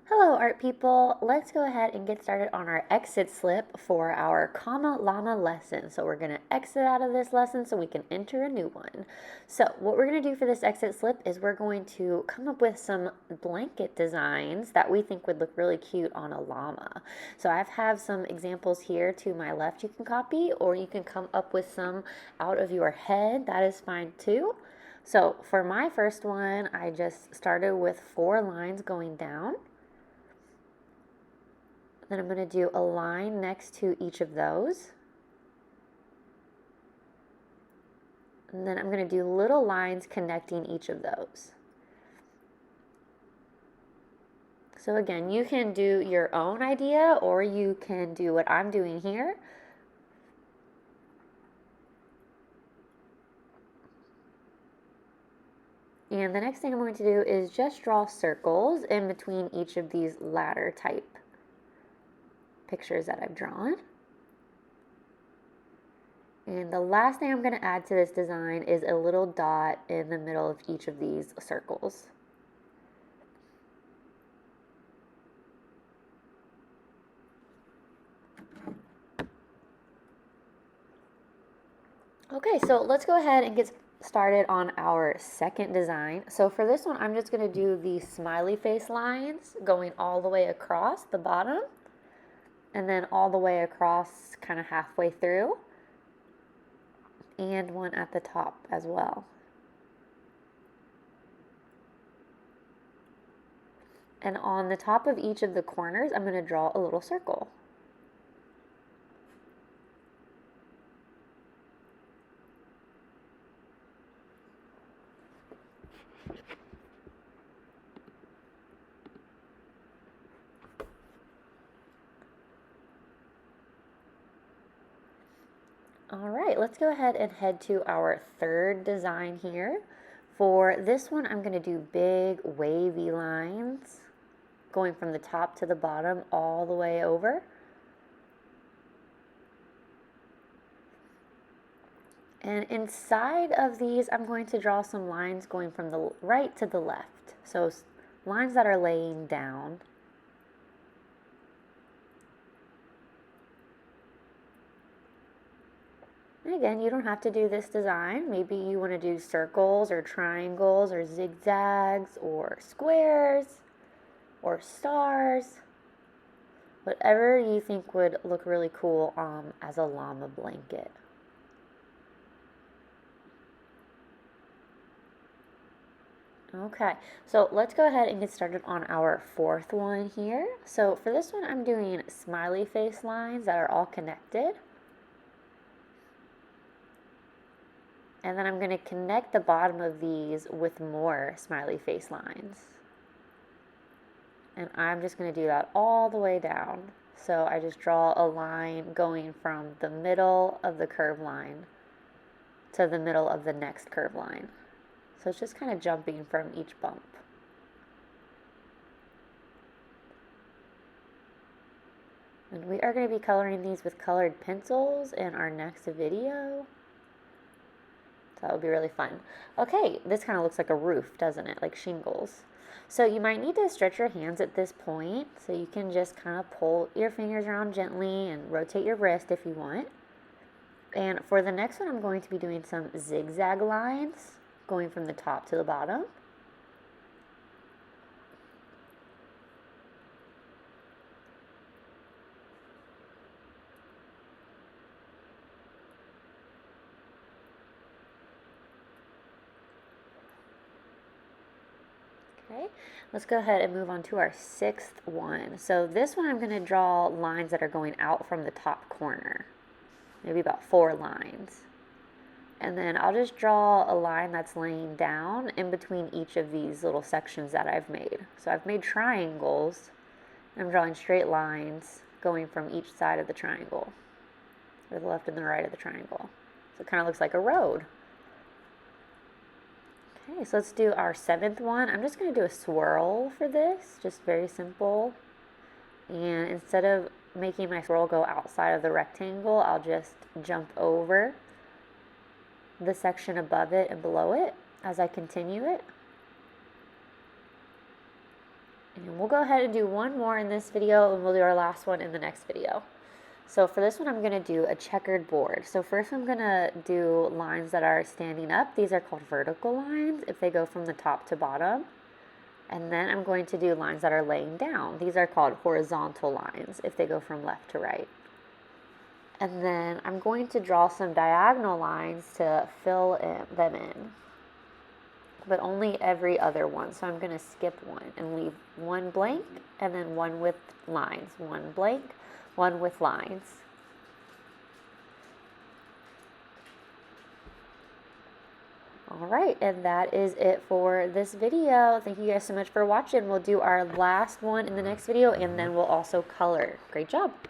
Hello art people, let's go ahead and get started on our exit slip for our comma llama lesson. So we're going to exit out of this lesson so we can enter a new one. So what we're going to do for this exit slip is we're going to come up with some blanket designs that we think would look really cute on a llama. So I have some examples here to my left you can copy, or you can come up with some out of your head. That is fine too. So for my first one, I just started with 4 lines going down. Then I'm going to do a line next to each of those. And then I'm going to do little lines connecting each of those. So again, you can do your own idea, or you can do what I'm doing here. And the next thing I'm going to do is just draw circles in between each of these ladder type pictures that I've drawn. And the last thing I'm going to add to this design is a little dot in the middle of each of these circles. Okay, so let's go ahead and get started on our second design. So for this one, I'm just going to do the smiley face lines going all the way across the bottom and then all the way across kind of halfway through, and one at the top as well. And on the top of each of the corners, I'm going to draw a little circle. All right, let's go ahead and head to our third design here. For this one, I'm going to do big wavy lines going from the top to the bottom all the way over. And inside of these, I'm going to draw some lines going from the right to the left. So lines that are laying down. And again, you don't have to do this design. Maybe you want to do circles or triangles or zigzags or squares or stars. Whatever you think would look really cool as a llama blanket. Okay, so let's go ahead and get started on our fourth one here. So for this one, I'm doing smiley face lines that are all connected. And then I'm going to connect the bottom of these with more smiley face lines. And I'm just going to do that all the way down. So I just draw a line going from the middle of the curve line to the middle of the next curve line. So it's just kind of jumping from each bump. And we are going to be coloring these with colored pencils in our next video. So that would be really fun. Okay, this kind of looks like a roof, doesn't it? Like shingles. So you might need to stretch your hands at this point. So you can just kind of pull your fingers around gently and rotate your wrist if you want. And for the next one, I'm going to be doing some zigzag lines going from the top to the bottom. Okay, let's go ahead and move on to our sixth one. So this one I'm going to draw lines that are going out from the top corner, maybe about 4 lines. And then I'll just draw a line that's laying down in between each of these little sections that I've made. So I've made triangles. I'm drawing straight lines going from each side of the triangle, or the left and the right of the triangle. So it kind of looks like a road. Okay, so let's do our 7th one. I'm just going to do a swirl for this, just very simple. And instead of making my swirl go outside of the rectangle, I'll just jump over the section above it and below it as I continue it. And we'll go ahead and do one more in this video, and we'll do our last one in the next video. So for this one, I'm going to do a checkered board. So first I'm going to do lines that are standing up. These are called vertical lines if they go from the top to bottom. And then I'm going to do lines that are laying down. These are called horizontal lines if they go from left to right. And then I'm going to draw some diagonal lines to fill them in, but only every other one. So I'm going to skip one and leave one blank and then one with lines. One blank, one with lines. All right, and that is it for this video. Thank you guys so much for watching. We'll do our last one in the next video, and then we'll also color. Great job.